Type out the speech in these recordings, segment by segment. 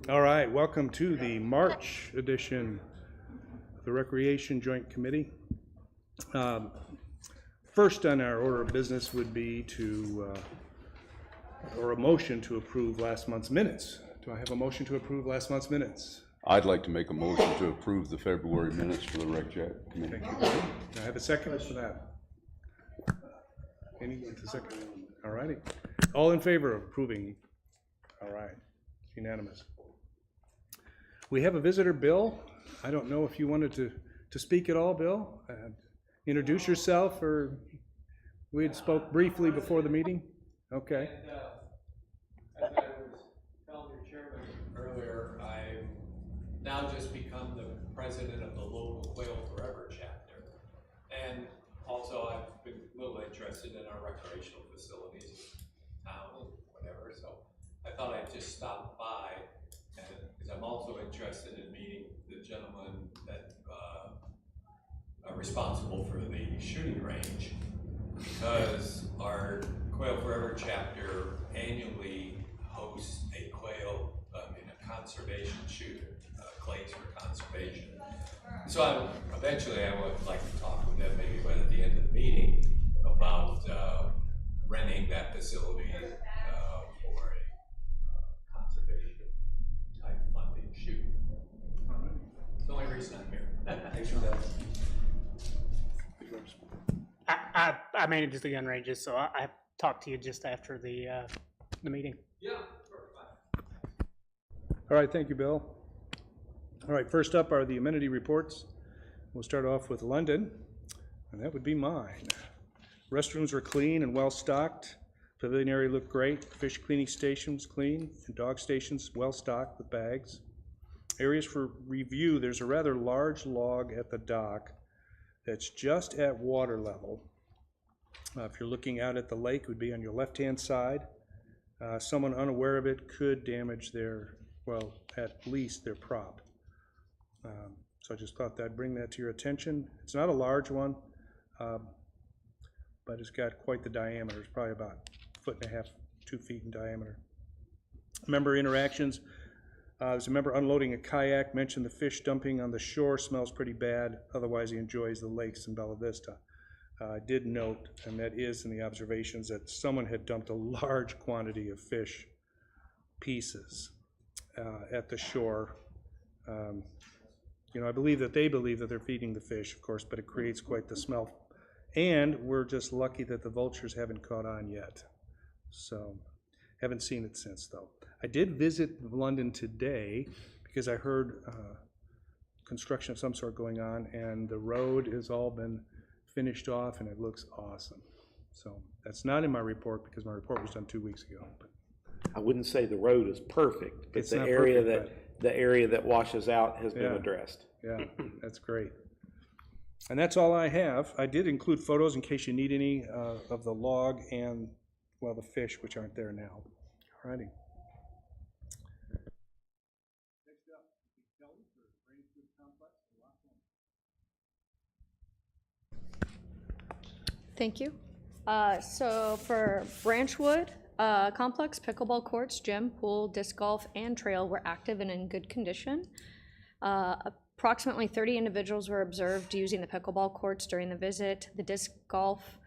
All right, welcome to the March edition of the Recreation Joint Committee. First on our order of business would be or a motion to approve last month's minutes. Do I have a motion to approve last month's minutes? I'd like to make a motion to approve the February minutes for the Rec Chat Committee. Thank you, Billy. Do I have a second for that? Anyone to second? All righty. All in favor of approving? All right, it's unanimous. We have a visitor, Bill. I don't know if you wanted to speak at all, Bill. Introduce yourself, or we had spoke briefly before the meeting. Okay. And, as I was telling your chairman earlier, I've now just become the president of the local Quail Forever chapter. And also I've been a little interested in our recreational facilities in town and whatever, so I thought I'd just stop by, because I'm also interested in meeting the gentleman that are responsible for the shooting range, because our Quail Forever chapter annually hosts a conservation shoot, clays for conservation. So eventually I would like to talk with them, maybe right at the end of the meeting, about renting that facility for a conservation type funding shoot. It's the only reason I'm here. Thanks for that. I manage the gun ranges, so I talked to you just after the meeting. Yeah, sure. All right, thank you, Bill. All right, first up are the amenity reports. We'll start off with London, and that would be mine. Restrooms were clean and well stocked. Pavilion area looked great. Fish cleaning stations clean, and dog stations well stocked with bags. Areas for review: there's a rather large log at the dock that's just at water level. If you're looking out at the lake, it would be on your left-hand side. Someone unaware of it could damage at least their prop. So I just thought I'd bring that to your attention. It's not a large one, but it's got quite the diameter. It's probably about 1.5 feet, 2 feet in diameter. Member interactions. There's a member unloading a kayak, mentioned the fish dumping on the shore smells pretty bad. Otherwise, he enjoys the lakes in Bella Vista. I did note, and that is in the observations, that someone had dumped a large quantity of fish pieces at the shore. I believe that they believe that they're feeding the fish, of course, but it creates quite the smell. And we're just lucky that the vultures haven't caught on yet. So, haven't seen it since, though. I did visit London today because I heard construction of some sort going on, and the road has all been finished off, and it looks awesome. So that's not in my report because my report was done 2 weeks ago. But I wouldn't say the road is perfect, but it's the not area perfect, the area that washes out has been addressed. Yeah, that's great. And that's all I have. I did include photos in case you need any of the log and, well, the fish, which aren't there now. All righty. Next up, Kelly for Branchwood Complex. Thank you. So for Branchwood Complex, pickleball courts, gym, pool, disc golf, and trail were active and in good condition. Approximately 30 individuals were observed using the pickleball courts during the visit. The disc golf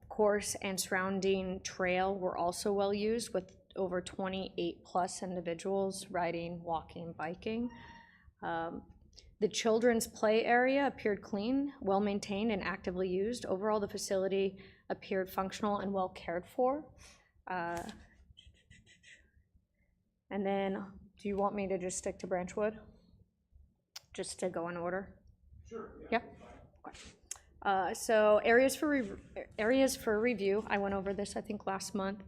course and surrounding trail were also well used, with over 28 plus individuals riding, walking, biking. The children's play area appeared clean, well maintained, and actively used. Overall, the facility appeared functional and well cared for. And then, do you want me to just stick to Branchwood? Just to go in order? Sure. Yeah. Okay. So areas for review. I went over this, I think, last month.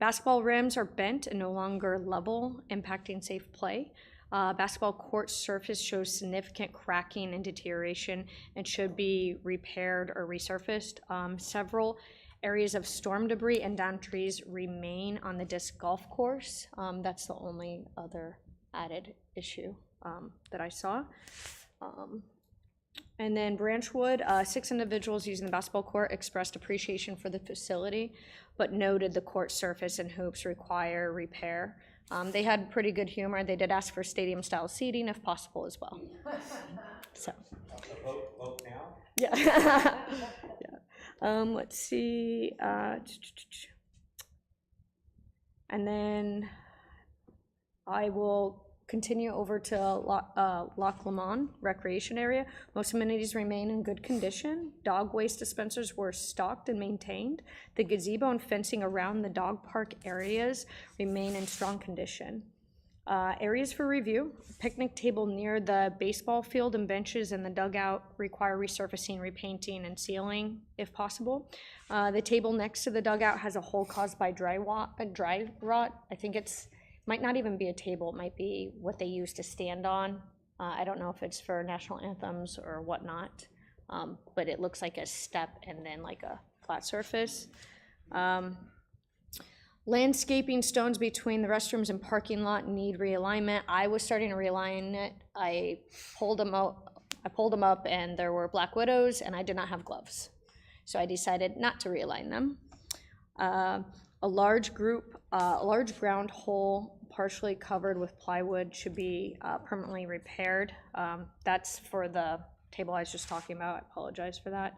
Basketball rims are bent and no longer level, impacting safe play. Basketball court surface shows significant cracking and deterioration and should be repaired or resurfaced. Several areas of storm debris and downed trees remain on the disc golf course. That's the only other added issue that I saw. And then Branchwood, 6 individuals using the basketball court expressed appreciation for the facility, but noted the court surface and hoops require repair. They had pretty good humor. They did ask for stadium-style seating if possible as well. So. Vote now? Yeah. Yeah. Let's see. And then I will continue over to Loch Lomond Recreation Area. Most amenities remain in good condition. Dog waste dispensers were stocked and maintained. The gazebo and fencing around the dog park areas remain in strong condition. Areas for review: picnic table near the baseball field and benches in the dugout require resurfacing, repainting, and sealing if possible. The table next to the dugout has a hole caused by dry rot. I think might not even be a table, it might be what they use to stand on. I don't know if it's for national anthems or whatnot, but it looks like a step and then like a flat surface. Landscaping stones between the restrooms and parking lot need realignment. I was starting to realign it. I pulled them up and there were black widows and I did not have gloves. So I decided not to realign them. A large ground hole partially covered with plywood should be permanently repaired. That's for the table I was just talking about. I apologize for that.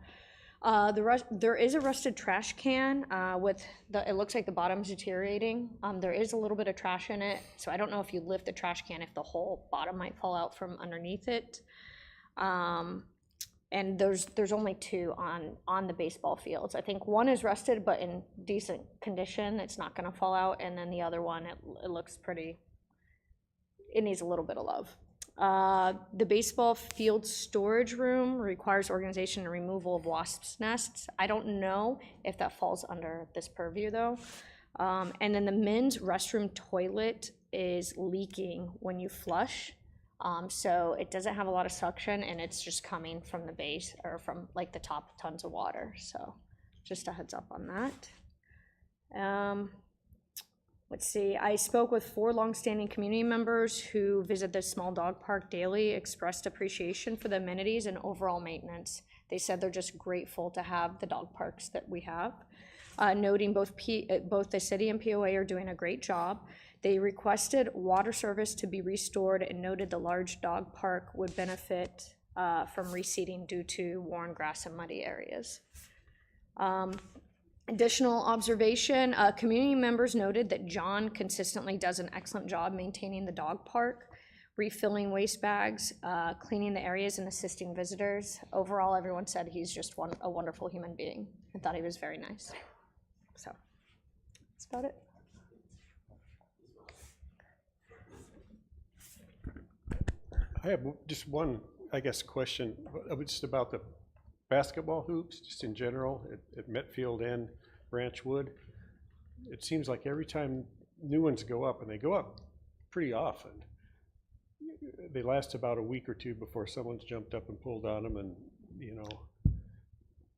There is a rusted trash can it looks like the bottom's deteriorating. There is a little bit of trash in it, so I don't know if you lift the trash can if the whole bottom might fall out from underneath it. And there's only 2 on the baseball fields. I think one is rusted but in decent condition. It's not gonna fall out, and then the other one, it looks pretty, it needs a little bit of love. The baseball field storage room requires organization and removal of wasps' nests. I don't know if that falls under this purview though. And then the men's restroom toilet is leaking when you flush. So it doesn't have a lot of suction and it's just coming from the base or from like the top tons of water. So just a heads up on that. Let's see, I spoke with 4 longstanding community members who visit the small dog park daily, expressed appreciation for the amenities and overall maintenance. They said they're just grateful to have the dog parks that we have. Noting both the city and POA are doing a great job. They requested water service to be restored and noted the large dog park would benefit from reseeding due to worn grass and muddy areas. Additional observation, community members noted that John consistently does an excellent job maintaining the dog park, refilling waste bags, cleaning the areas and assisting visitors. Overall, everyone said he's just a wonderful human being and thought he was very nice. So that's about it. I have just one, I guess, question just about the basketball hoops, just in general, at Metfield and Branchwood. It seems like every time new ones go up, and they go up pretty often, they last about a week or 2 before someone's jumped up and pulled on them and, you know,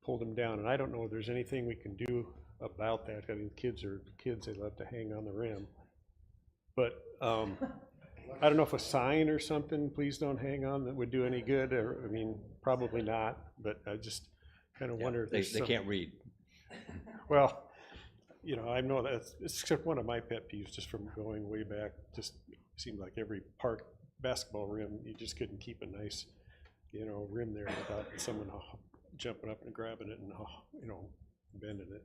pulled them down. And I don't know if there's anything we can do about that. I mean, kids are kids, they love to hang on the rim. But I don't know if a sign or something, please don't hang on, that would do any good, or, I mean, probably not, but I just kind of wonder if they can't read. Well, you know, I know that's, it's one of my pet peeves just from going way back. Just seemed like every park basketball rim, you just couldn't keep a nice, you know, rim there without someone jumping up and grabbing it and, you know, bending it.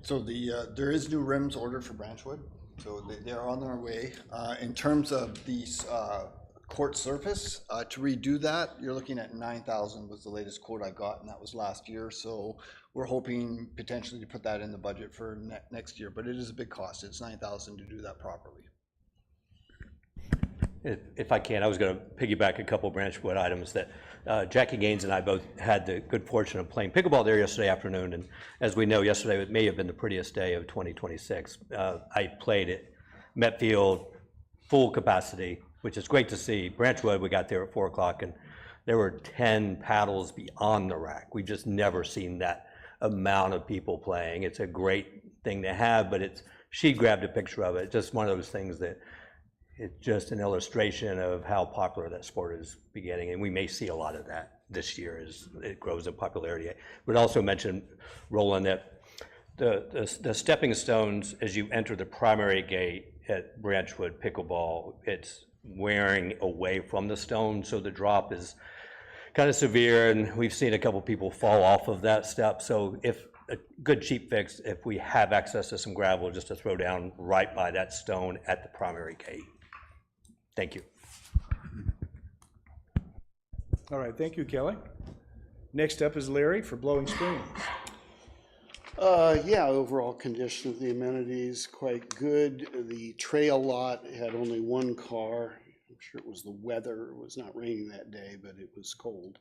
So there is new rims ordered for Branchwood, so they're on their way. In terms of these court surface, to redo that, you're looking at $9,000 was the latest quote I got, and that was last year. So we're hoping potentially to put that in the budget for next year, but it is a big cost. It's $9,000 to do that properly. If I can, I was going to piggyback a couple Branchwood items that Jackie Gaines and I both had the good fortune of playing pickleball there yesterday afternoon, and as we know, yesterday it may have been the prettiest day of 2026. I played at Metfield full capacity, which is great to see. Branchwood, we got there at 4 o'clock, and there were 10 paddles beyond the rack. We've just never seen that amount of people playing. It's a great thing to have, but she grabbed a picture of it. Just one of those things that it's just an illustration of how popular that sport is beginning, and we may see a lot of that this year as it grows in popularity. I would also mention, Roland, that the stepping stones, as you enter the primary gate at Branchwood Pickleball, it's wearing away from the stone, so the drop is kind of severe, and we've seen a couple people fall off of that step. So if a good cheap fix, if we have access to some gravel, just to throw down right by that stone at the primary gate. Thank you. All right, thank you, Kelly. Next up is Larry for Blowing Springs. Yeah, overall condition of the amenities, quite good. The trail lot had only one car. I'm sure it was the weather. It was not raining that day, but it was cold.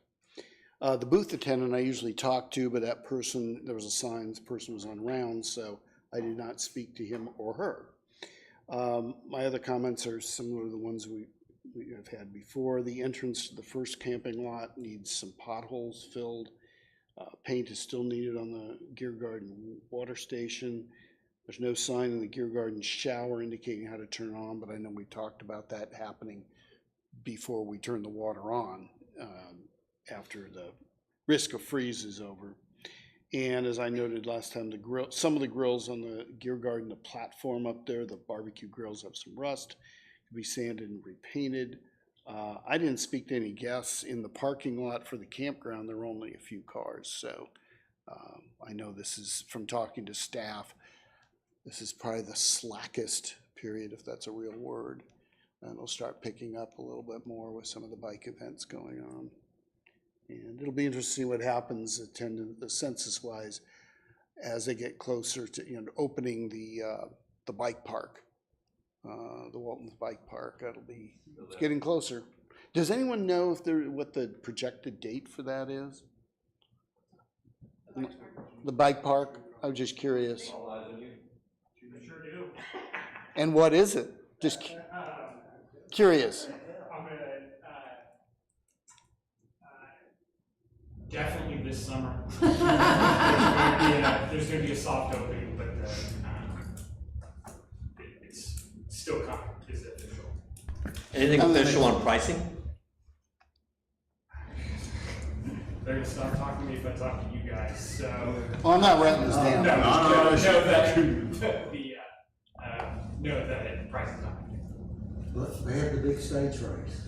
The booth attendant I usually talk to, but that person, there was a sign, the person was on rounds, so I did not speak to him or her. My other comments are similar to the ones we have had before. The entrance to the first camping lot needs some potholes filled. Paint is still needed on the Gear Garden water station. There's no sign in the Gear Garden shower indicating how to turn it on, but I know we talked about that happening before we turn the water on, after the risk of freeze is over. And as I noted last time, some of the grills on the Gear Garden, the platform up there, the barbecue grills have some rust, could be sanded and repainted. I didn't speak to any guests in the parking lot for the campground. There were only a few cars, so I know this is, from talking to staff, this is probably the slackest period, if that's a real word. And it'll start picking up a little bit more with some of the bike events going on. And it'll be interesting what happens census-wise as they get closer to opening the bike park, the Walton's Bike Park. It's getting closer. Does anyone know what the projected date for that is? The bike park? I was just curious. Sure do. And what is it? Just curious. I'm gonna, definitely this summer. There's gonna be a soft opening, but it's still coming, is official. Anything official on pricing? They're gonna stop talking to me if I talk to you guys, so. Well, I'm not writing this down. Know that the price is not. Look, they have the big stage race,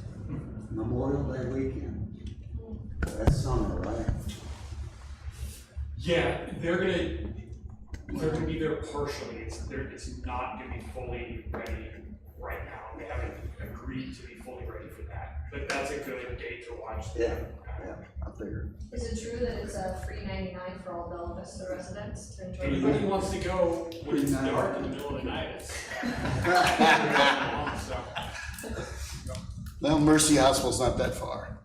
Memorial Day weekend. That's summer, right? Yeah, they're gonna be there partially. It's not gonna be fully ready right now. They haven't agreed to be fully ready for that. But that's a good date to watch. Yeah, I figured. Is it true that it's a free 99 for all Bella Vista residents to enjoy? Anybody wants to go when it's dark in the middle of the night, it's. Well, Mercy Hospital's not that far.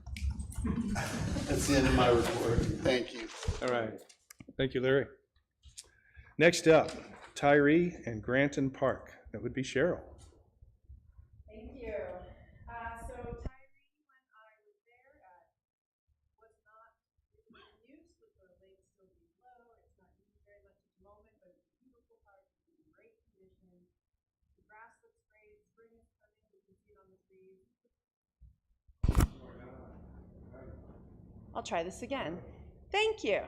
That's the end of my report. Thank you. All right, thank you, Larry. Next up, Tyree and Granton Park. That would be Cheryl. Thank you. So Tyree, when I was there, was not in use with the lake still being low. It's not used very much at the moment, but it's a beautiful park. It's in great condition. The grass looks great. Spring is coming. You can see it on the trees. I'll try this again. Thank you.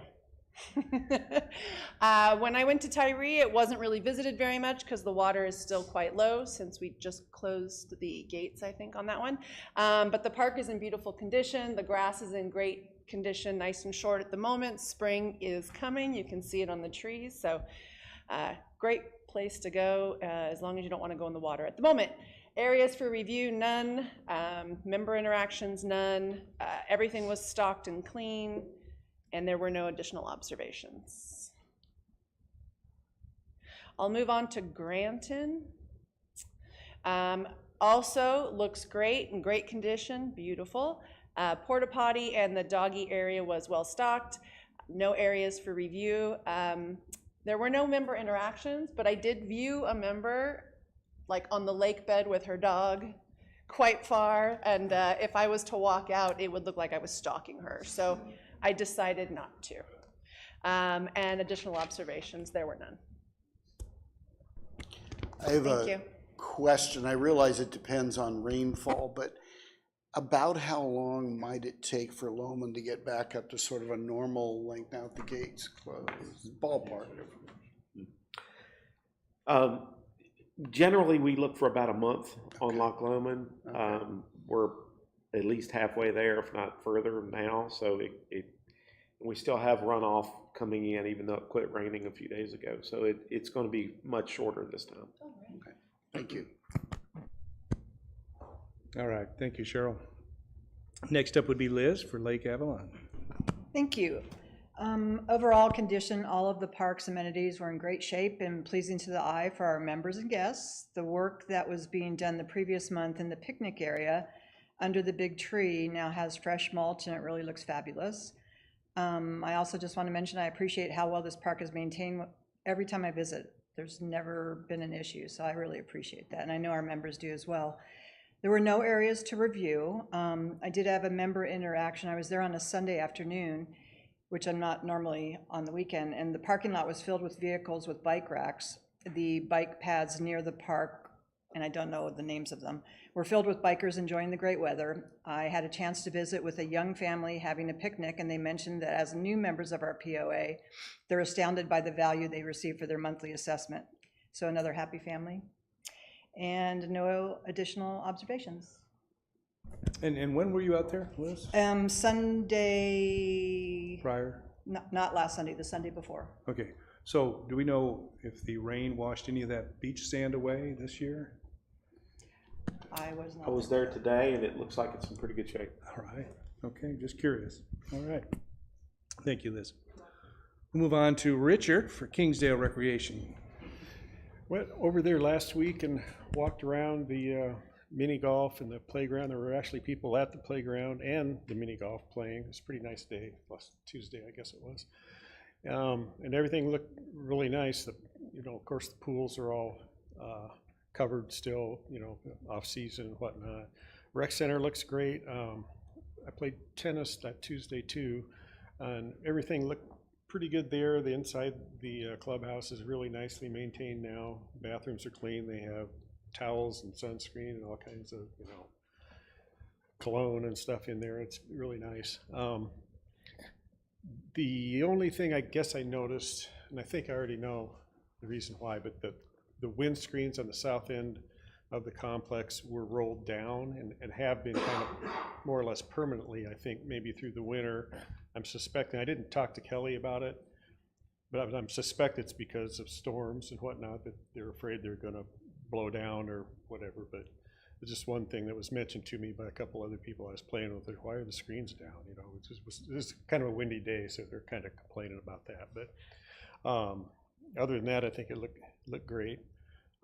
When I went to Tyree, it wasn't really visited very much because the water is still quite low since we just closed the gates, I think, on that one. But the park is in beautiful condition. The grass is in great condition, nice and short at the moment. Spring is coming. You can see it on the trees. So great place to go as long as you don't want to go in the water at the moment. Areas for review, none. Member interactions, none. Everything was stocked and clean, and there were no additional observations. I'll move on to Granton. Also looks great, in great condition, beautiful. Porta potty and the doggy area was well stocked. No areas for review. There were no member interactions, but I did view a member like on the lake bed with her dog quite far, and if I was to walk out, it would look like I was stalking her. So I decided not to. And additional observations, there were none. I have Thank a you. question. I realize it depends on rainfall, but about how long might it take for Lowman to get back up to sort of a normal length now that the gates closed? Ballpark. Generally, we look for about a month on Loch Lomond. We're at least halfway there, if not further now, so we still have runoff coming in, even though it quit raining a few days ago. So it's going to be much shorter this time. Okay, thank you. All right, thank you, Cheryl. Next up would be Liz for Lake Avalon. Thank you. Overall condition, all of the park's amenities were in great shape and pleasing to the eye for our members and guests. The work that was being done the previous month in the picnic area under the big tree now has fresh mulch and it really looks fabulous. I also just want to mention I appreciate how well this park is maintained every time I visit. There's never been an issue, so I really appreciate that, and I know our members do as well. There were no areas to review. I did have a member interaction. I was there on a Sunday afternoon, which I'm not normally on the weekend, and the parking lot was filled with vehicles with bike racks. The bike paths near the park, and I don't know the names of them, were filled with bikers enjoying the great weather. I had a chance to visit with a young family having a picnic, and they mentioned that as new members of our POA, they're astounded by the value they receive for their monthly assessment. So another happy family. And no additional observations. And when were you out there, Liz? Sunday. Prior? Not last Sunday, the Sunday before. Okay, so do we know if the rain washed any of that beach sand away this year? I was not. I was there today, and it looks like it's in pretty good shape. All right, okay, just curious. All right, thank you, Liz. We'll move on to Richard for Kingsdale Recreation. Went over there last week and walked around the mini golf and the playground. There were actually people at the playground and the mini golf playing. It was a pretty nice day, last Tuesday, I guess it was. And everything looked really nice. Of course, the pools are all covered still, off season and whatnot. Rec center looks great. I played tennis that Tuesday too, and everything looked pretty good there. The inside, the clubhouse is really nicely maintained now. Bathrooms are clean. They have towels and sunscreen and all kinds of, cologne and stuff in there. It's really nice. The only thing I guess I noticed, and I think I already know the reason why, but the wind screens on the south end of the complex were rolled down and have been kind of more or less permanently, I think, maybe through the winter. I'm suspecting, I didn't talk to Kelly about it, but I'm suspect it's because of storms and whatnot, that they're afraid they're gonna blow down or whatever. But it's just one thing that was mentioned to me by a couple other people I was playing with. Why are the screens down? It was kind of a windy day, so they're kind of complaining about that. But other than that, I think it looked great.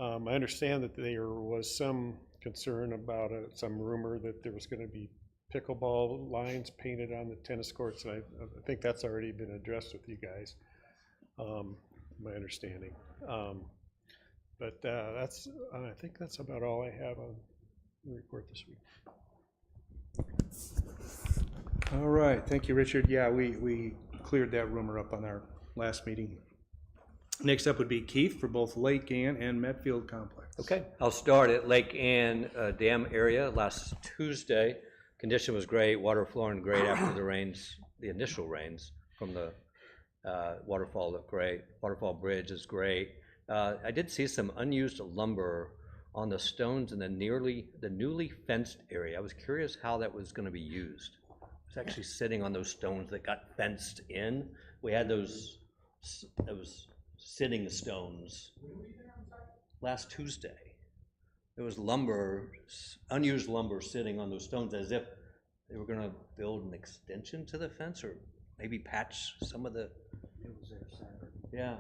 I understand that there was some concern about some rumor that there was going to be pickleball lines painted on the tennis courts, and I think that's already been addressed with you guys, my understanding. But I think that's about all I have on the report this week. All right, thank you, Richard. Yeah, we cleared that rumor up on our last meeting. Next up would be Keith for both Lake Ann and Metfield Complex. Okay, I'll start at Lake Ann Dam area. Last Tuesday, condition was great, water flowing great after the rains, the initial rains from the waterfall looked great. Waterfall Bridge is great. I did see some unused lumber on the stones in the newly fenced area. I was curious how that was going to be used. It was actually sitting on those stones that got fenced in. We had those sitting stones last Tuesday. There was lumber, unused lumber sitting on those stones as if they were going to build an extension to the fence or maybe patch some of the. It was there Saturday. Yeah.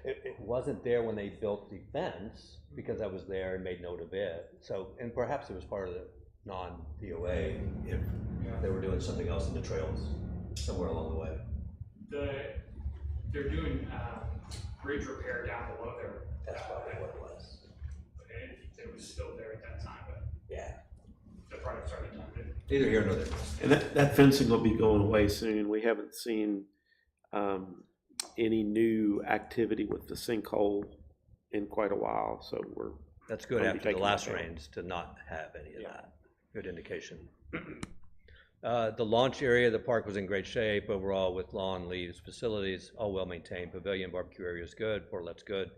It wasn't there when they built the fence because I was there and made note of it. So, and perhaps it was part of the non-POA if they were doing something else in the trails somewhere along the way. They're doing bridge repair down below there. That's probably what it was. It was still there at that time, but yeah, the project's already done. Neither here nor there. And that fencing will be going away soon. We haven't seen any new activity with the sinkhole in quite a while, so we're. That's good after the last rains to not have any of that. Good indication. The launch area of the park was in great shape overall with lawn, leaves, facilities, all well maintained. Pavilion, barbecue area is good, portlet's good.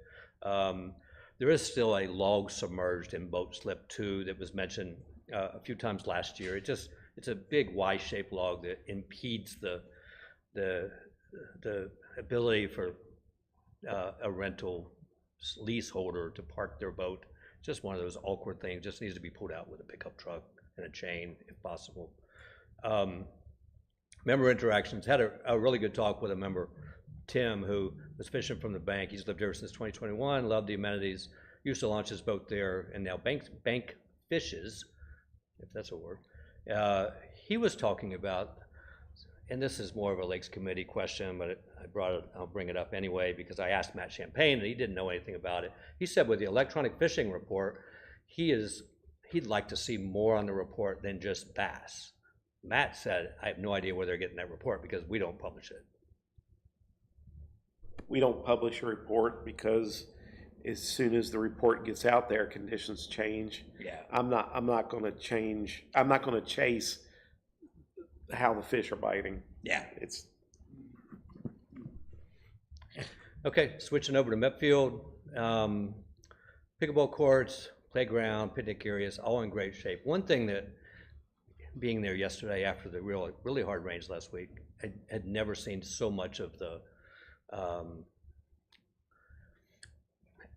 There is still a log submerged in boat slip 2 that was mentioned a few times last year. It's a big Y-shaped log that impedes the ability for a rental leaseholder to park their boat. Just one of those awkward things, just needs to be pulled out with a pickup truck and a chain if possible. Member interactions, had a really good talk with a member, Tim, who was fishing from the bank. He's lived here since 2021, loved the amenities, used to launch his boat there, and now bank fishes, if that's a word. He was talking about, and this is more of a Lakes Committee question, but I'll bring it up anyway because I asked Matt Champagne and he didn't know anything about it. He said with the electronic fishing report, he'd like to see more on the report than just bass. Matt said, I have no idea where they're getting that report because we don't publish it. We don't publish a report because as soon as the report gets out there, conditions change. Yeah. I'm not going to chase how the fish are biting. Yeah. It's okay. Switching over to Metfield, pickleball courts, playground, picnic areas, all in great shape. One thing that, being there yesterday after the really hard rains last week, I had never seen so much of the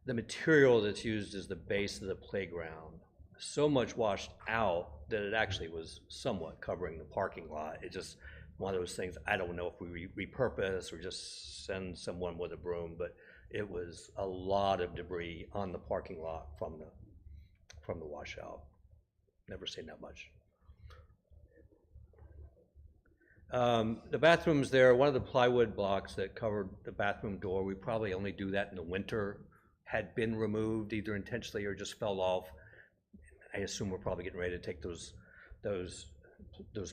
material that's used as the base of the playground, so much washed out that it actually was somewhat covering the parking lot. It's just one of those things, I don't know if we repurpose or just send someone with a broom, but it was a lot of debris on the parking lot from the washout. Never seen that much. The bathrooms there, one of the plywood blocks that covered the bathroom door, we probably only do that in the winter, had been removed either intentionally or just fell off. I assume we're probably getting ready to take those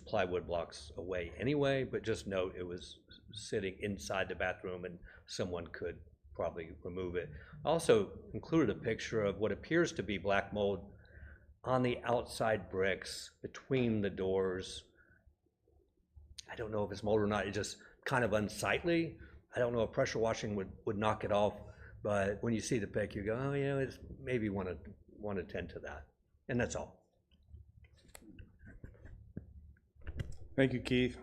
plywood blocks away anyway, but just note it was sitting inside the bathroom and someone could probably remove it. Also included a picture of what appears to be black mold on the outside bricks between the doors. I don't know if it's mold or not, it's just kind of unsightly. I don't know if pressure washing would knock it off, but when you see the pic, you go, oh yeah, it's maybe want to tend to that. And that's all. Thank you, Keith.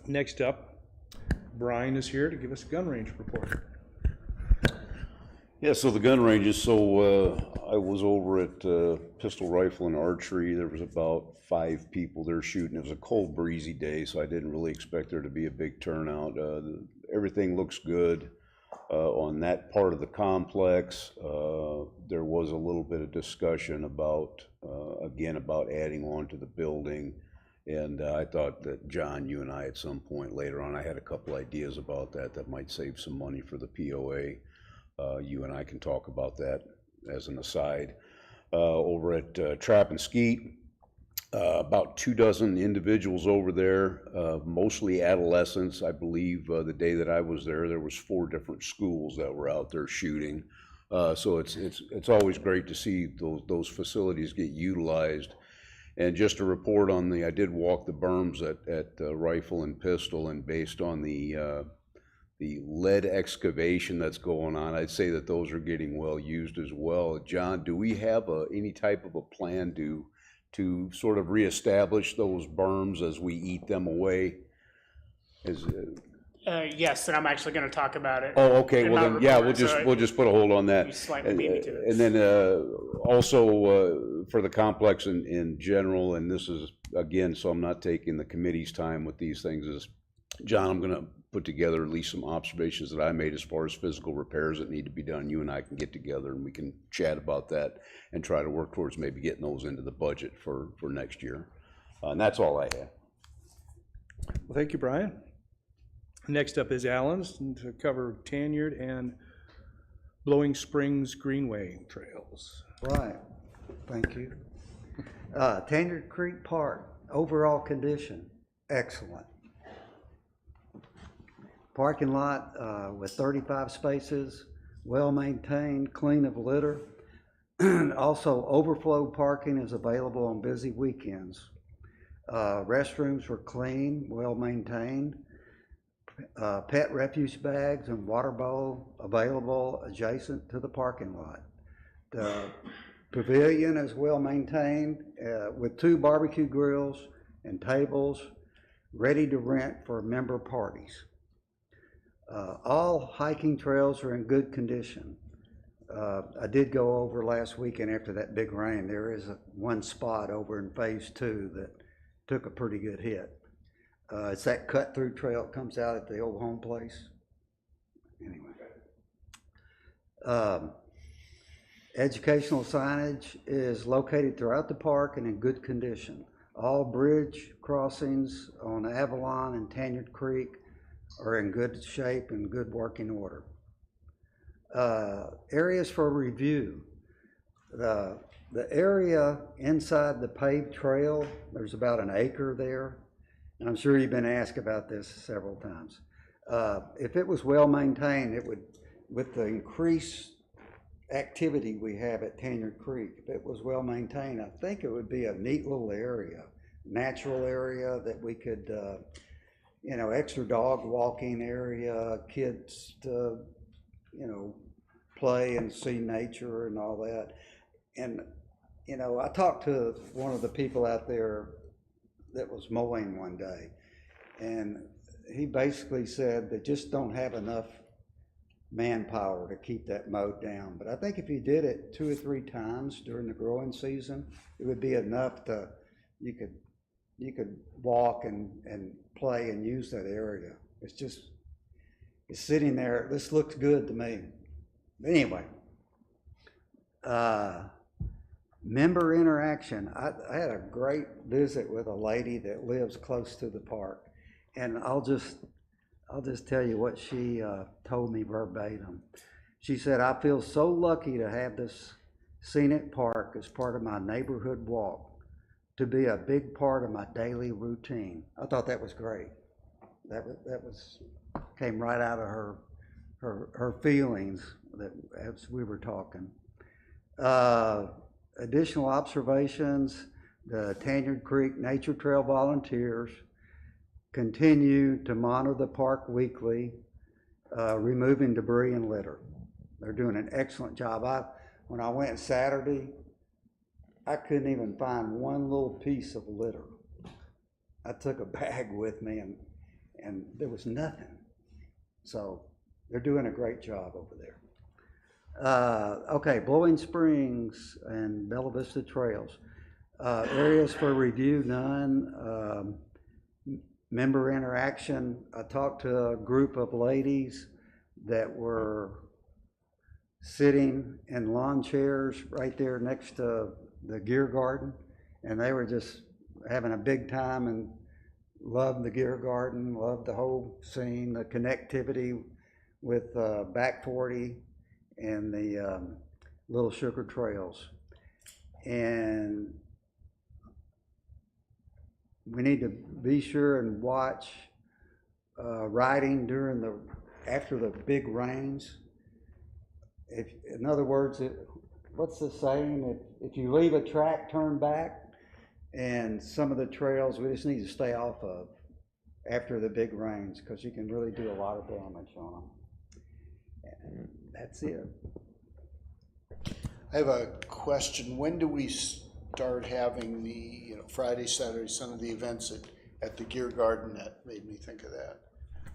Next up, Brian is here to give us a gun range report. Yeah, so the gun ranges, so I was over at Pistol Rifle and Archery. There was about 5 people there shooting. It was a cold, breezy day, so I didn't really expect there to be a big turnout. Everything looks good on that part of the complex. There was a little bit of discussion about, again, about adding on to the building. And I thought that, John, you and I at some point later on, I had a couple ideas about that might save some money for the POA. You and I can talk about that as an aside. Over at Trap and Skeet, about 24 individuals over there, mostly adolescents. I believe the day that I was there was 4 different schools that were out there shooting. So it's always great to see those facilities get utilized. And just a report on I did walk the berms at Rifle and Pistol, and based on the lead excavation that's going on, I'd say that those are getting well used as well. John, do we have any type of a plan to sort of reestablish those berms as we eat them away? Yes, and I'm actually going to talk about it. Oh, okay. Well, then, yeah, we'll just put a hold on that. You slightly beat me to it. And then also for the complex in general, and this is again, so I'm not taking the committee's time with these things. Is John, I'm going to put together at least some observations that I made as far as physical repairs that need to be done. You and I can get together and we can chat about that and try to work towards maybe getting those into the budget for next year. And that's all I have. Well, thank you, Brian. Next up is Allen's to cover Tanyard and Blowing Springs Greenway trails. Right, thank you. Tanyard Creek Park, overall condition, excellent. Parking lot with 35 spaces, well-maintained, clean of litter. Also, overflow parking is available on busy weekends. Restrooms were clean, well-maintained. Pet refuse bags and water bowl available adjacent to the parking lot. The pavilion is well-maintained with 2 barbecue grills and tables ready to rent for member parties. All hiking trails are in good condition. I did go over last weekend after that big rain. There is one spot over in phase 2 that took a pretty good hit. It's that cut-through trail that comes out at the old home place. Anyway. Educational signage is located throughout the park and in good condition. All bridge crossings on Avalon and Tanyard Creek are in good shape and good working order. Areas for review. The area inside the paved trail, there's about an acre there. And I'm sure you've been asked about this several times. If it was well maintained, it would, with the increased activity we have at Tanyard Creek, if it was well maintained, I think it would be a neat little area, natural area that we could, you know, extra dog walking area, kids to, you know, play and see nature and all that. And, you know, I talked to one of the people out there that was mowing one day, and he basically said they just don't have enough manpower to keep that mowed down. But I think if you did it 2 or 3 times during the growing season, it would be enough to, you could walk and play and use that area. It's just, it's sitting there. This looks good to me. Anyway, member interaction. I had a great visit with a lady that lives close to the park, and I'll just tell you what she told me verbatim. She said, "I feel so lucky to have this scenic park as part of my neighborhood walk, to be a big part of my daily routine." I thought that was great. That came right out of her feelings that as we were talking. Additional observations: the Tanyard Creek Nature Trail volunteers continue to monitor the park weekly, removing debris and litter. They're doing an excellent job. When I went Saturday, I couldn't even find one little piece of litter. I took a bag with me and there was nothing. So they're doing a great job over there. Okay, Blowing Springs and Bella Vista Trails. Areas for review, none. Member interaction, I talked to a group of ladies that were sitting in lawn chairs right there next to the Gear Garden, and they were just having a big time and loved the Gear Garden, loved the whole scene, the connectivity with Back 40 and the Little Sugar Trails. And we need to be sure and watch riding after the big rains. In other words, what's the saying? If you leave a track, turn back. And some of the trails we just need to stay off of after the big rains, because you can really do a lot of damage on them. And that's it. I have a question. When do we start having the, Friday, Saturday, Sunday, the events at the Gear Garden? That made me think of that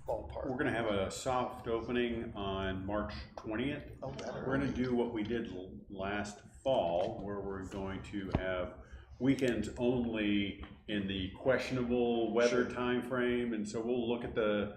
ballpark. We're gonna have a soft opening on March 20th. Oh, that We're gonna do what we did last fall, where we're going to have weekends only in the questionable weather time frame, and so we'll look at the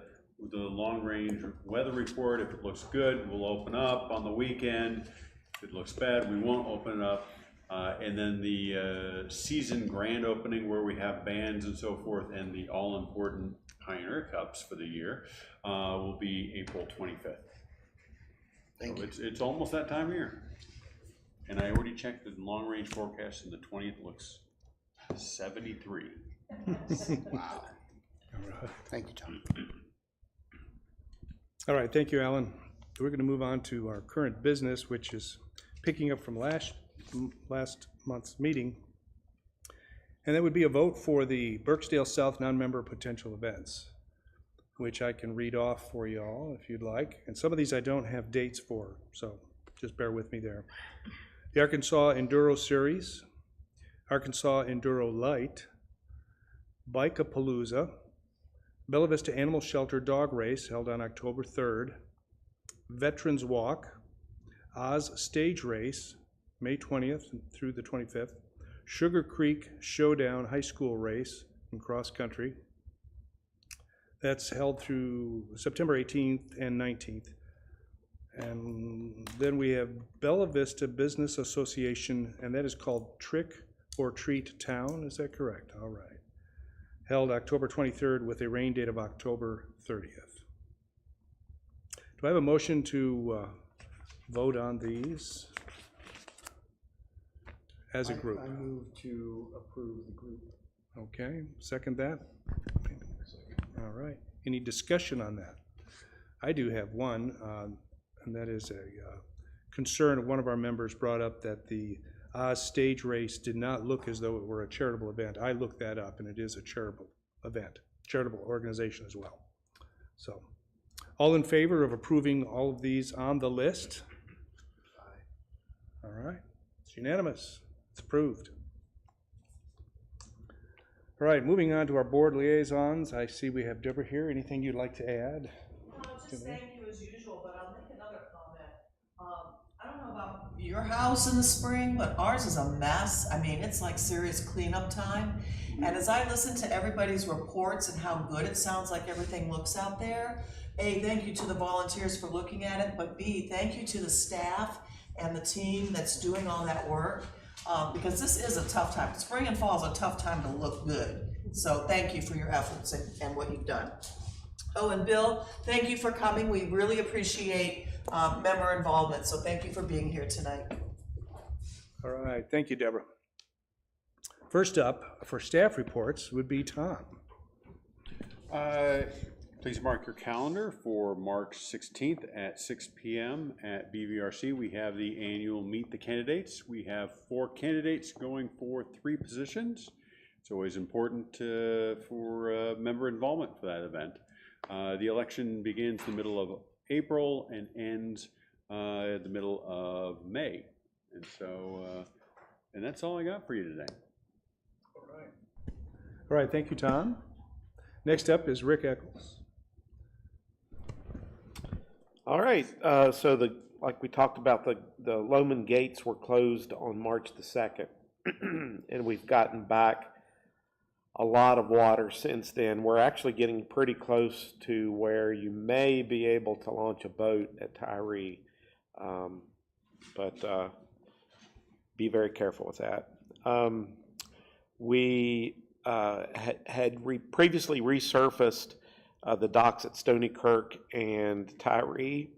long-range weather report. If it looks good, we'll open up on the weekend. If it looks bad, we won't open it up. And then the season grand opening, where we have bands and so forth, and the all-important Pioneer Cups for the year, will be April 25th. Thank you. It's almost that time of year. And I already checked the long-range forecast, and the 20th looks 73. Wow. Thank you, Tom. All right, thank you, Alan. We're going to move on to our current business, which is picking up from last month's meeting. And that would be a vote for the Burksdale South non-member potential events, which I can read off for you all if you'd like. And some of these I don't have dates for, so just bear with me there. The Arkansas Enduro Series, Arkansas Enduro Light, Bike-a-Palooza, Bella Vista Animal Shelter Dog Race held on October 3rd, Veterans Walk, Oz Stage Race, May 20th through the 25th, Sugar Creek Showdown High School Race in cross country. That's held through September 18th and 19th. And then we have Bella Vista Business Association, and that is called Trick or Treat Town, is that correct? All right. Held October 23rd with a rain date of October 30th. Do I have a motion to vote on these as a group? I move to approve the group. Okay, second that? All right. Any discussion on that? I do have one, and that is a concern of one of our members brought up that the Oz Stage Race did not look as though it were a charitable event. I looked that up, and it is a charitable event, charitable organization as well. So, all in favor of approving all of these on the list? All right, it's unanimous. It's approved. All right, moving on to our board liaisons. I see we have Deborah here. Anything you'd like to add? Just thank you as usual, but I'll make another comment. I don't know about your house in the spring, but ours is a mess. I mean, it's like serious cleanup time. And as I listen to everybody's reports and how good it sounds like everything looks out there, A, thank you to the volunteers for looking at it, but B, thank you to the staff and the team that's doing all that work. Because this is a tough time. Spring and fall is a tough time to look good. So thank you for your efforts and what you've done. Oh, and Bill, thank you for coming. We really appreciate member involvement. So thank you for being here tonight. All right, thank you, Deborah. First up, for staff reports, would be Tom. Please mark your calendar for March 16th at 6 p.m. at BVRC. We have the annual Meet the Candidates. We have 4 candidates going for 3 positions. It's always important for member involvement for that event. The election begins in the middle of April and ends at the middle of May. And so, and that's all I got for you today. All right, thank you, Tom. Next up is Rick Eccles. All right, so like we talked about, the Loman gates were closed on March the 2nd, and we've gotten back a lot of water since then. We're actually getting pretty close to where you may be able to launch a boat at Tyree, but be very careful with that. We had previously resurfaced the docks at Stony Kirk and Tyree,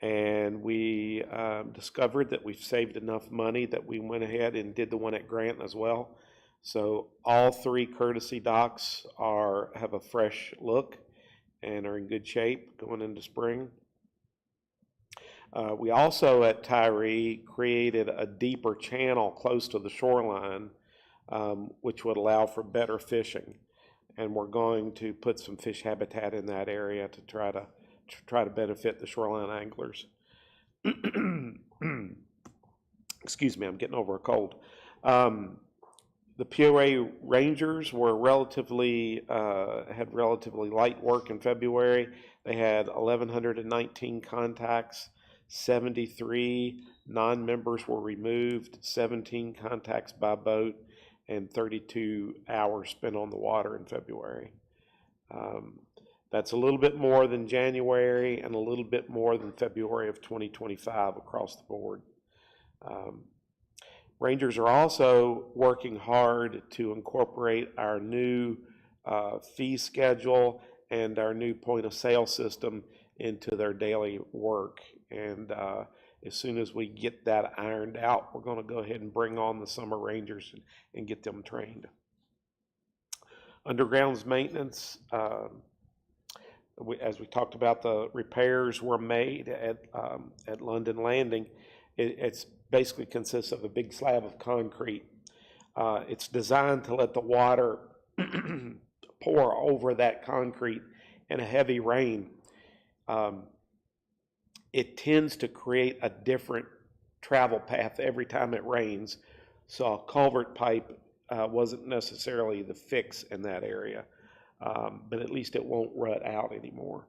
and we discovered that we've saved enough money that we went ahead and did the one at Grant as well. So all 3 courtesy docks have a fresh look and are in good shape going into spring. We also at Tyree created a deeper channel close to the shoreline, which would allow for better fishing. And we're going to put some fish habitat in that area to try to benefit the shoreline anglers. Excuse me, I'm getting over a cold. The POA Rangers were had relatively light work in February. They had 1,119 contacts, 73 non-members were removed, 17 contacts by boat, and 32 hours spent on the water in February. That's a little bit more than January and a little bit more than February of 2025 across the board. Rangers are also working hard to incorporate our new fee schedule and our new point of sale system into their daily work. And as soon as we get that ironed out, we're going to go ahead and bring on the summer Rangers and get them trained. Undergrounds maintenance, as we talked about, the repairs were made at London Landing. It's basically consists of a big slab of concrete. It's designed to let the water pour over that concrete in a heavy rain. It tends to create a different travel path every time it rains. So a culvert pipe wasn't necessarily the fix in that area, but at least it won't rut out anymore.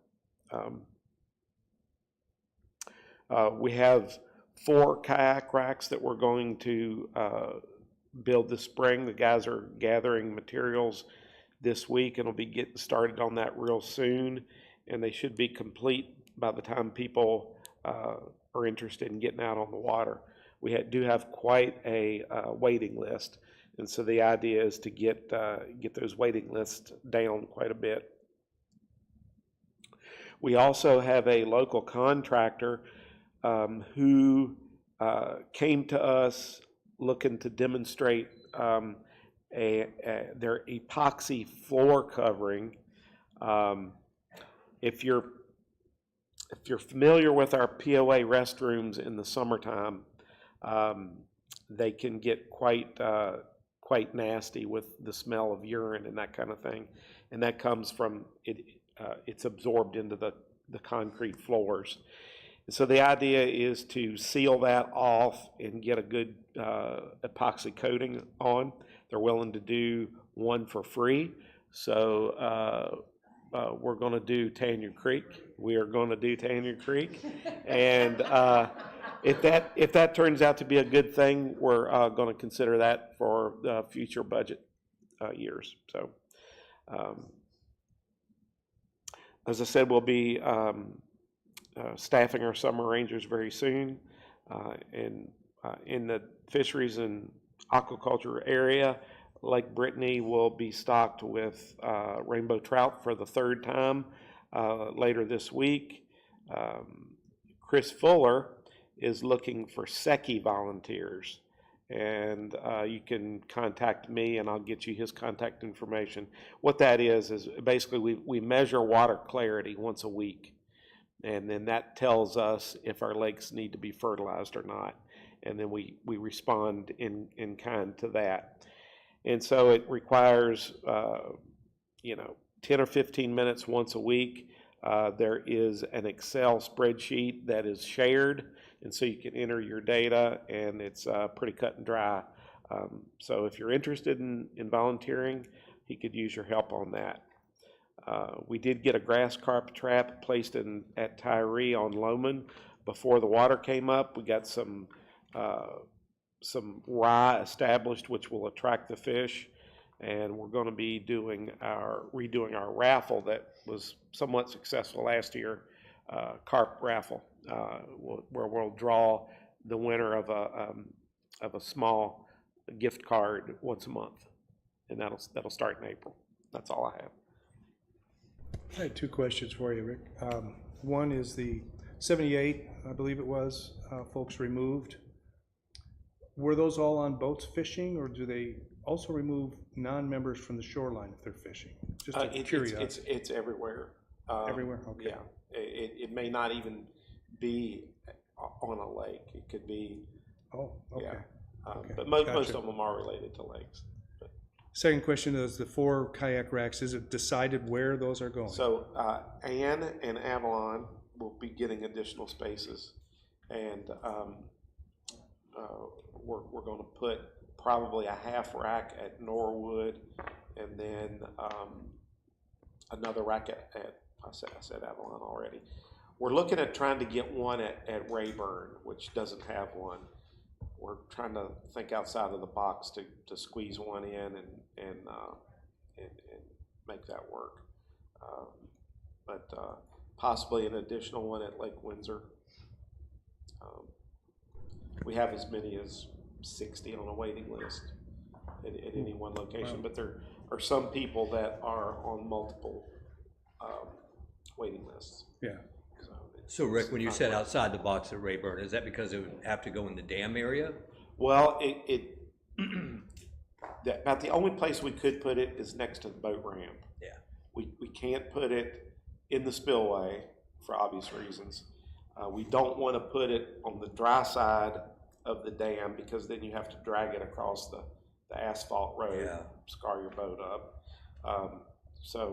We have 4 kayak racks that we're going to build this spring. The guys are gathering materials this week and will be getting started on that real soon, and they should be complete by the time people are interested in getting out on the water. We do have quite a waiting list, and so the idea is to get those waiting lists down quite a bit. We also have a local contractor who came to us looking to demonstrate their epoxy floor covering. If you're familiar with our POA restrooms in the summertime, they can get quite nasty with the smell of urine and that kind of thing, and that comes from it's absorbed into the concrete floors. So the idea is to seal that off and get a good epoxy coating on. They're willing to do one for free. So we're going to do Tanyard Creek. We are going to do Tanyard Creek. And if that turns out to be a good thing, we're going to consider that for future budget years. So as I said, we'll be staffing our summer rangers very soon. And in the fisheries and aquaculture area, Lake Brittany will be stocked with rainbow trout for the 3rd time later this week. Chris Fuller is looking for Secchi volunteers, and you can contact me and I'll get you his contact information. What that is basically we measure water clarity once a week, and then that tells us if our lakes need to be fertilized or not, and then we respond in kind to that. And so it requires 10 or 15 minutes once a week. There is an Excel spreadsheet that is shared, and so you can enter your data, and it's pretty cut and dry. So if you're interested in volunteering, he could use your help on that. We did get a grass carp trap placed at Tyree on Loman before the water came up. We got some rye established, which will attract the fish, and we're going to be redoing our raffle that was somewhat successful last year, carp raffle, where we'll draw the winner of a small gift card once a month, and that'll start in April. That's all I have. I had 2 questions for you, Rick. One is the 78, I believe it was, folks removed. Were those all on boats fishing, or do they also remove non-members from the shoreline if they're fishing? Just a curiosity. It's everywhere. Everywhere? Okay. Yeah. It may not even be on a lake. It could be. Oh, okay. Yeah. Okay. But most Gotcha. of them are related to lakes. Second question is the 4 kayak racks, is it decided where those are going? So Ann and Avalon will be getting additional spaces, and we're going to put probably a half rack at Norwood, and then another rack at I said Avalon already. We're looking at trying to get one at Rayburn, which doesn't have one. We're trying to think outside of the box to squeeze one in and make that work. But possibly an additional one at Lake Windsor. We have as many as 60 on a waiting list at any one location, but there are some people that are on multiple waiting lists. Yeah. So Rick, when you said outside the box at Rayburn, is that because it would have to go in the dam area? Well, about the only place we could put it is next to the boat ramp. Yeah. We can't put it in the spillway for obvious reasons. We don't want to put it on the dry side of the dam because then you have to drag it across the asphalt road, Yeah. scar your boat up. So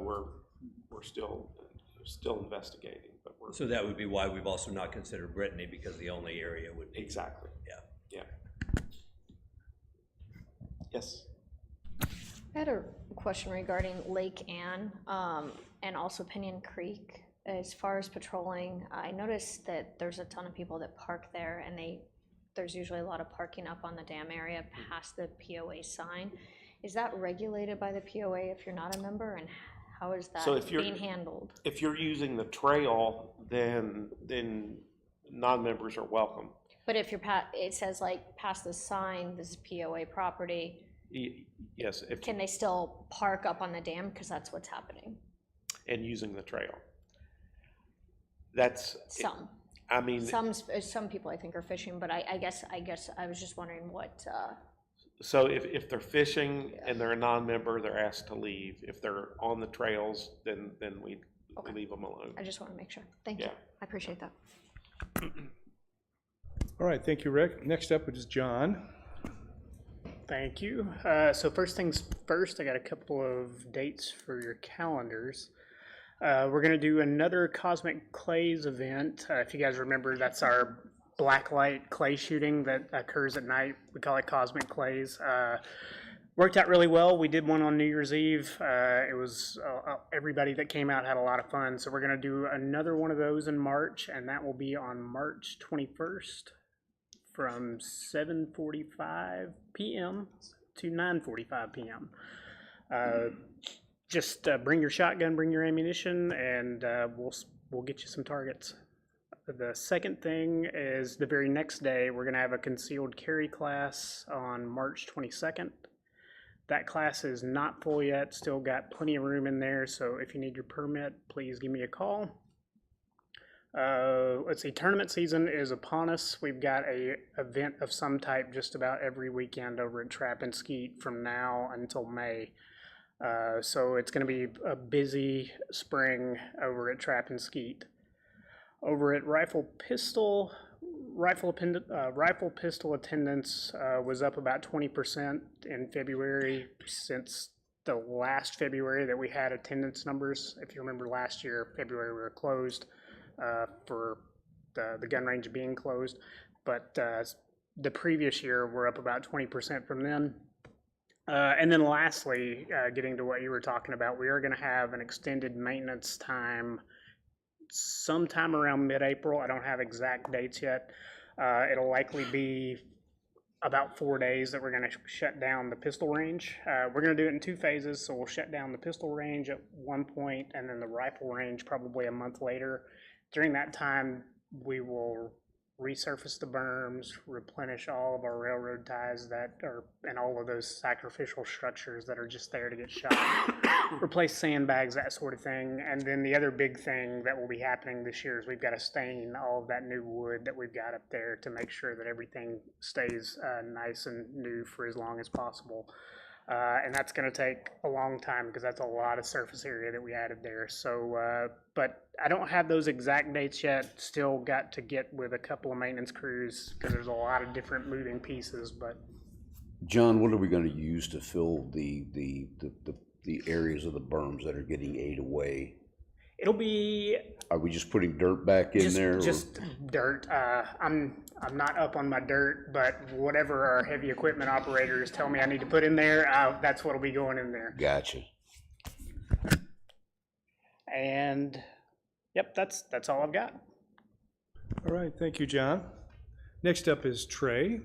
we're still investigating, but we're. So that would be why we've also not considered Brittany, because the only area would be. Exactly. Yeah. Yeah. Yes. I had a question regarding Lake Ann, and also Pinion Creek. As far as patrolling, I noticed that there's a ton of people that park there, and there's usually a lot of parking up on the dam area past the POA sign. Is that regulated by the POA if you're not a member, and how is that So if you're being handled? If you're using the trail, then non-members are welcome. But if you're it says like past the sign, this is POA property, Yes, can they still park up on the dam, because that's what's happening? and using the trail. That's. Some. I mean. Some people I think are fishing, but I guess I was just wondering what, So if they're fishing and they're a non-member, they're asked to leave. If they're on the trails, then we leave them alone. I just want to make sure. Thank you. Yeah. I appreciate that. All right, thank you, Rick. Next up is John. Thank you. So first things first, I got a couple of dates for your calendars. We're going to do another Cosmic Clays event. If you guys remember, that's our blacklight clay shooting that occurs at night. We call it Cosmic Clays. Worked out really well. We did one on New Year's Eve. It was everybody that came out had a lot of fun. So we're going to do another one of those in March, and that will be on March 21st from 7:45 p.m. to 9:45 p.m. Just bring your shotgun, bring your ammunition, and we'll get you some targets. The second thing is the very next day, we're going to have a concealed carry class on March 22nd. That class is not full yet, still got plenty of room in there, so if you need your permit, please give me a call. Let's see, tournament season is upon us. We've got a event of some type just about every weekend over at Trap and Skeet from now until May. So it's going to be a busy spring over at Trap and Skeet. Over at Rifle Pistol attendance was up about 20% in February since the last February that we had attendance numbers. If you remember last year, February we were closed for the gun range being closed, but the previous year we're up about 20% from then. And then lastly, getting to what you were talking about, we are going to have an extended maintenance time sometime around mid-April. I don't have exact dates yet. It'll likely be about 4 days that we're going to shut down the pistol range. We're going to do it in 2 phases, so we'll shut down the pistol range at one point and then the rifle range probably a month later. During that time, we will resurface the berms, replenish all of our railroad ties that are, and all of those sacrificial structures that are just there to get shot, replace sandbags, that sort of thing. And then the other big thing that will be happening this year is we've got to stain all of that new wood that we've got up there to make sure that everything stays nice and new for as long as possible. And that's going to take a long time because that's a lot of surface area that we added there. So, but I don't have those exact dates yet. Still got to get with a couple of maintenance crews because there's a lot of different moving pieces. But John, what are we going to use to fill the areas of the berms that are getting ate away? it'll be Are we just putting dirt back in there? just dirt. I'm not up on my dirt, but whatever our heavy equipment operators tell me I need to put in there, that's what'll be going in there. Gotcha. And yep, that's all I've got. All right, thank you, John. Next up is Trey.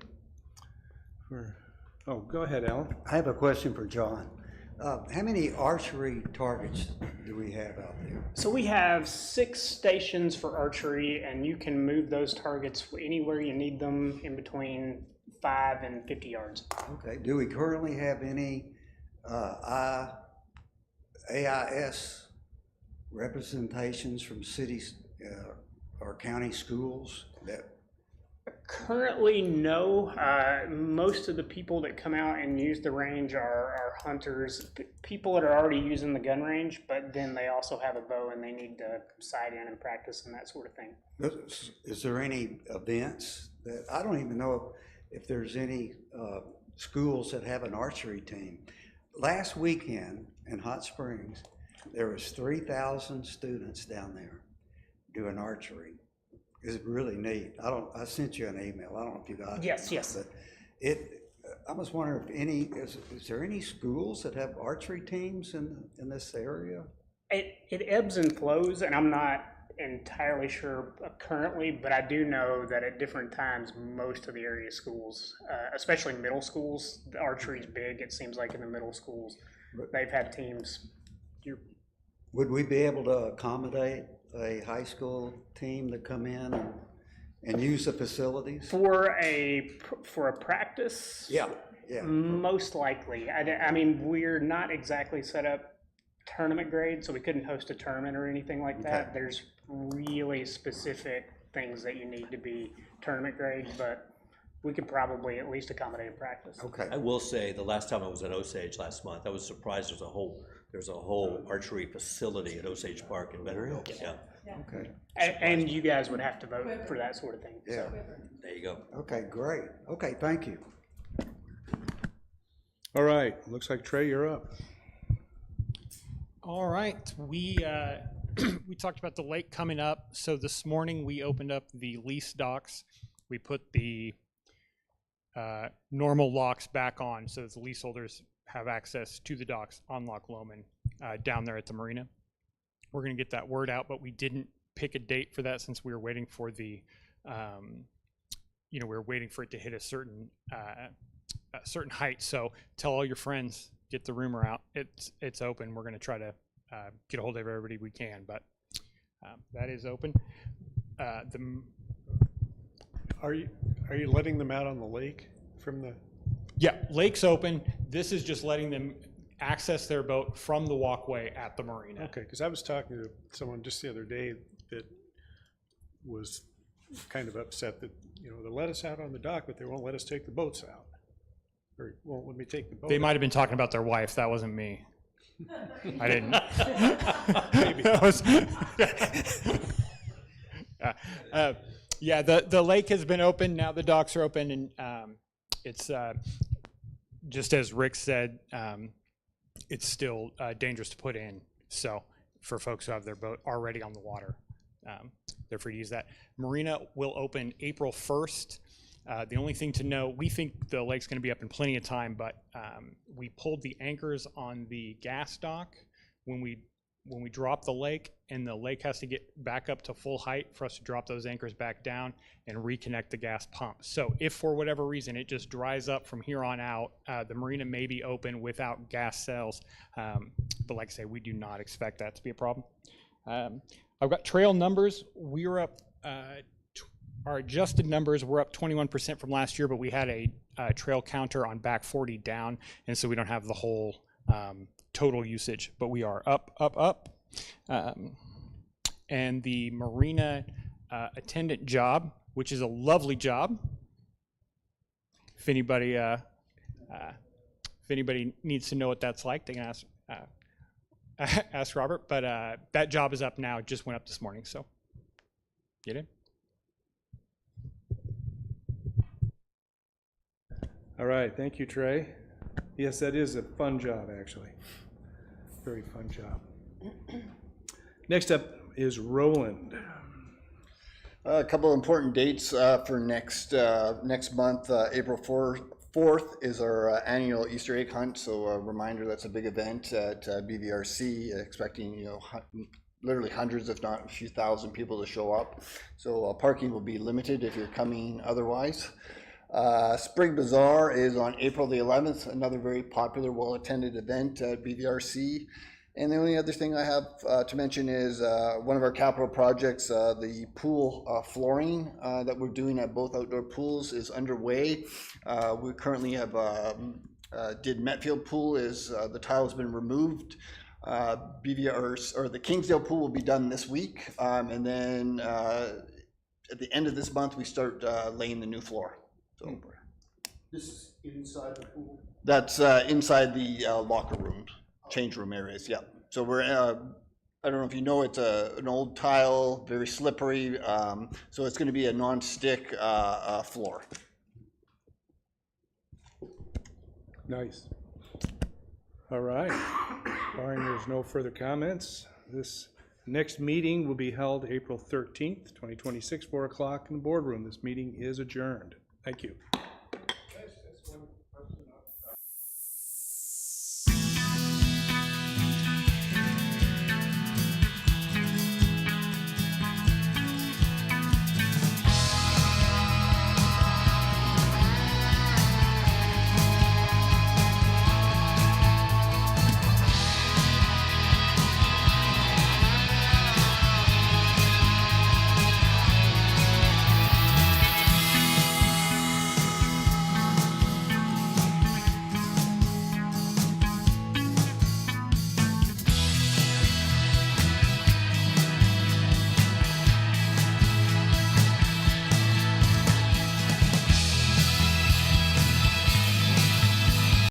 Oh, go ahead, Alan. I have a question for John. How many archery targets do we have out there? So we have 6 stations for archery, and you can move those targets anywhere you need them in between 5 and 50 yards. Okay. Do we currently have any AIS representations from cities or county schools that? Currently, no. Most of the people that come out and use the range are hunters, people that are already using the gun range, but then they also have a bow and they need to sight in and practice and that sort of thing. Is there any events that, I don't even know if there's any schools that have an archery team. Last weekend in Hot Springs, there was 3,000 students down there doing archery. It's really neat. I sent you an email. I don't know if you got it. Yes, yes. But I was wondering if is there any schools that have archery teams in this area? It ebbs and flows, and I'm not entirely sure currently, but I do know that at different times, most of the area schools, especially middle schools, the archery's big. It seems like in the middle schools, they've had teams. Would we be able to accommodate a high school team to come in and use the facilities? For a practice? Yeah. Most likely. I mean, we're not exactly set up tournament grade, so we couldn't host a tournament or anything like that. Okay. There's really specific things that you need to be tournament grade, but we could probably at least accommodate a practice. Okay. I will say, the last time I was at Osage last month, I was surprised there's a whole archery facility at Osage Park in Bentonville. Yeah. Okay. And you guys would have to vote for that sort of thing. Yeah. So. There you go. Okay, great. Okay, thank you. All right, looks like Trey, you're up. All right, we talked about the lake coming up. So this morning we opened up the lease docks. We put the normal locks back on so that the leaseholders have access to the docks on Loch Lomond down there at the marina. We're going to get that word out, but we didn't pick a date for that since we were waiting for the, we were waiting for it to hit a certain height. So tell all your friends, get the rumor out. It's open. We're going to try to get a hold of everybody we can, but that is open. Are you letting them out on the lake from the? Yeah, lake's open. This is just letting them access their boat from the walkway at the marina. Okay, because I was talking to someone just the other day that was kind of upset that, they let us out on the dock, but they won't let us take the boats out. Or won't let me take the boat They out. might have been talking about their wife. That wasn't me. I didn't. Maybe. Yeah, the lake has been open. Now the docks are open, and it's just as Rick said, it's still dangerous to put in. So for folks who have their boat already on the water, they're free to use that. Marina will open April 1st. The only thing to know, we think the lake's going to be up in plenty of time, but we pulled the anchors on the gas dock when we drop the lake, and the lake has to get back up to full height for us to drop those anchors back down and reconnect the gas pump. So if for whatever reason it just dries up from here on out, the marina may be open without gas cells, but like I say, we do not expect that to be a problem. I've got trail numbers. We were up, our adjusted numbers were up 21% from last year, but we had a trail counter on back 40 down, and so we don't have the whole total usage, but we are up. And the marina attendant job, which is a lovely job. If anybody needs to know what that's like, they can ask Robert. But that job is up now. It just went up this morning, so get in. All right, thank you, Trey. Yes, that is a fun job, actually. Very fun job. Next up is Roland. A couple of important dates for next month. April 4th is our annual Easter egg hunt. So a reminder, that's a big event at BVRC, expecting literally hundreds, if not a few thousand people to show up. So parking will be limited if you're coming otherwise. Spring Bazaar is on April the 11th, another very popular, well-attended event at BVRC. And the only other thing I have to mention is one of our capital projects, the pool flooring that we're doing at both outdoor pools is underway. We currently have did Metfield pool is the tile has been removed. The Kingsdale pool will be done this week, and then at the end of this month we start laying the new floor. So This is inside the pool? that's inside the locker rooms, change room areas. Yeah. So we're I don't know if you know, it's an old tile, very slippery. So it's going to be a non-stick floor. Nice. All right. Barring there's no further comments, this next meeting will be held April 13th, 2026, 4 o'clock in the boardroom. This meeting is adjourned. Thank you.